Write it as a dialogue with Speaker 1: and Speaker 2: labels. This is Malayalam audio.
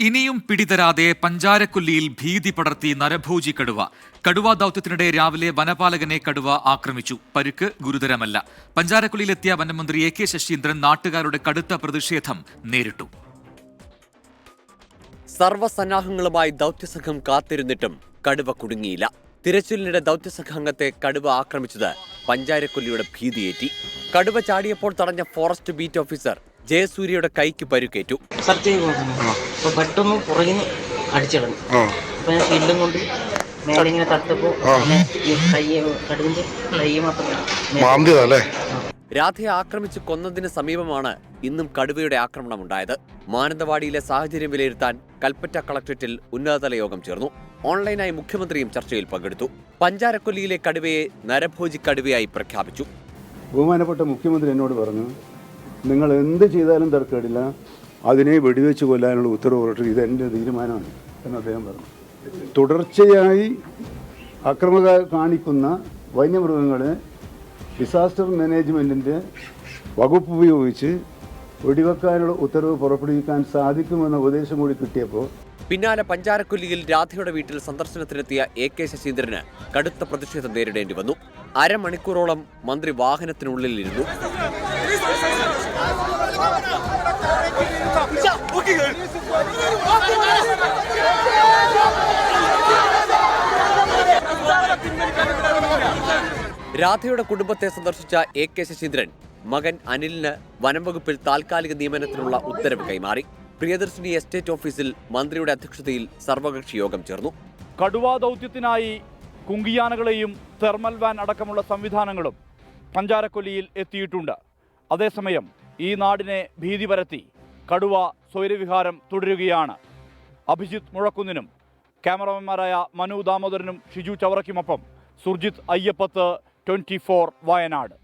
Speaker 1: ഇനിയും പിടിതരാതെ പഞ്ചാരക്കൊല്ലിയിൽ ഭീതി പടർത്തി നരഭോജി കടുവ. കടുവ ദൌത്യത്തിനിടെ രാവിലെ വനപാലകനെ കടുവ ആക്രമിച്ചു. പരുക്ക് ഗുരുതരമല്ല. പഞ്ചാരക്കൊല്ലിയിലെത്തിയ വനമന്ത്രി AK ശശീന്ദ്രൻ നാട്ടുകാരുടെ കടുത്ത പ്രതിഷേധം നേരിട്ടു.
Speaker 2: സർവ്വസന്നാഹങ്ങളുമായി ദൌത്യസംഘം കാത്തിരുന്നിട്ടും കടുവ കുടുങ്ങിയില്ല. തിരച്ചിലിനിടെ ദൌത്യസംഘാംഗത്തെ കടുവ ആക്രമിച്ചത് പഞ്ചാരക്കൊല്ലിയുടെ ഭീതിയേറ്റി. കടുവ ചാടിയപ്പോൾ തടഞ്ഞ ഫോറസ്റ്റ് ബീറ്റ് ഓഫീസർ ജയസൂര്യയുടെ കൈക്ക് പരുക്കേറ്റു.
Speaker 3: പെട്ടെന്ന് പുറകിന് അടിച്ചിടണം. അപ്പൊ ഞാൻ ഷീൽഡും കൊണ്ട് മേലെ ഇങ്ങനെ തട്ടപ്പോ കടുവിന്റെ കൈ മാത്രമേ.
Speaker 2: രാധയെ ആക്രമിച്ച് കൊന്നതിന് സമീപമാണ് ഇന്നും കടുവയുടെ ആക്രമണമുണ്ടായത്. മാനന്തവാടിയിലെ സാഹചര്യം വിലയിരുത്താൻ കൽപ്പറ്റ കളക്ടറേറ്റിൽ ഉന്നതതല യോഗം ചേർന്നു. ഓൺലൈനായി മുഖ്യമന്ത്രിയും ചർച്ചയിൽ പങ്കെടുത്തു. പഞ്ചാരക്കൊല്ലിയിലെ കടുവയെ നരഭോജി കടുവയായി പ്രഖ്യാപിച്ചു.
Speaker 4: ബഹുമാനപ്പെട്ട മുഖ്യമന്ത്രി എന്നോട് പറഞ്ഞു, നിങ്ങൾ എന്ത് ചെയ്താലും തർക്കമില്ല, അതിനെ വെടിവെച്ച് കൊല്ലാനുള്ള ഉത്തരവ് പുറപ്പെട്ടു, ഇതെൻ്റെ തീരുമാനമാണ് എന്ന് അദ്ദേഹം പറഞ്ഞു. തുടർച്ചയായി അക്രമം കാണിക്കുന്ന വന്യമൃഗങ്ങളെ ഡിസാസ്റ്റർ മാനേജ്മെൻറ്റിൻ്റെ വകുപ്പ് ഉപയോഗിച്ച് വെടിവെക്കാനുള്ള ഉത്തരവ് പുറപ്പെടുവിക്കാൻ സാധിക്കുമെന്ന ഉപദേശം കൂടി കിട്ടിയപ്പോൾ
Speaker 2: പിന്നാലെ പഞ്ചാരക്കൊല്ലിയിൽ രാധയുടെ വീട്ടിൽ സന്ദർശനത്തിനെത്തിയ AK ശശീന്ദ്രന് കടുത്ത പ്രതിഷേധം നേരിടേണ്ടി വന്നു. അരമണിക്കൂറോളം മന്ത്രി വാഹനത്തിനുള്ളിലിരുന്നു. രാധയുടെ കുടുംബത്തെ സന്ദർശിച്ച AK ശശീന്ദ്രൻ മകൻ അനിലിന് വനംവകുപ്പിൽ താൽക്കാലിക നിയമനത്തിനുള്ള ഉത്തരവ് കൈമാറി. പ്രിയദർശിനി എസ്റ്റേറ്റ് ഓഫീസിൽ മന്ത്രിയുടെ അധ്യക്ഷതയിൽ സർവകക്ഷി യോഗം ചേർന്നു.
Speaker 5: കടുവാ ദൗത്യത്തിനായി കുങ്കിയാനകളെയും തെർമൽ വാൻ അടക്കമുള്ള സംവിധാനങ്ങളും പഞ്ചാരക്കൊല്ലിയിൽ എത്തിയിട്ടുണ്ട്. അതേസമയം ഈ നാടിനെ ഭീതി പരത്തി കടുവ സ്വൈരവിഹാരം തുടരുകയാണ്. അഭിജിത്ത് മുഴക്കുന്നിനും ക്യാമറമാൻമാരായ മനു ദാമോദരനും ഷിജു ചവറയ്ക്കുമൊപ്പം സുർജിത്ത് അയ്യപ്പത്ത്, 24 വയനാട്.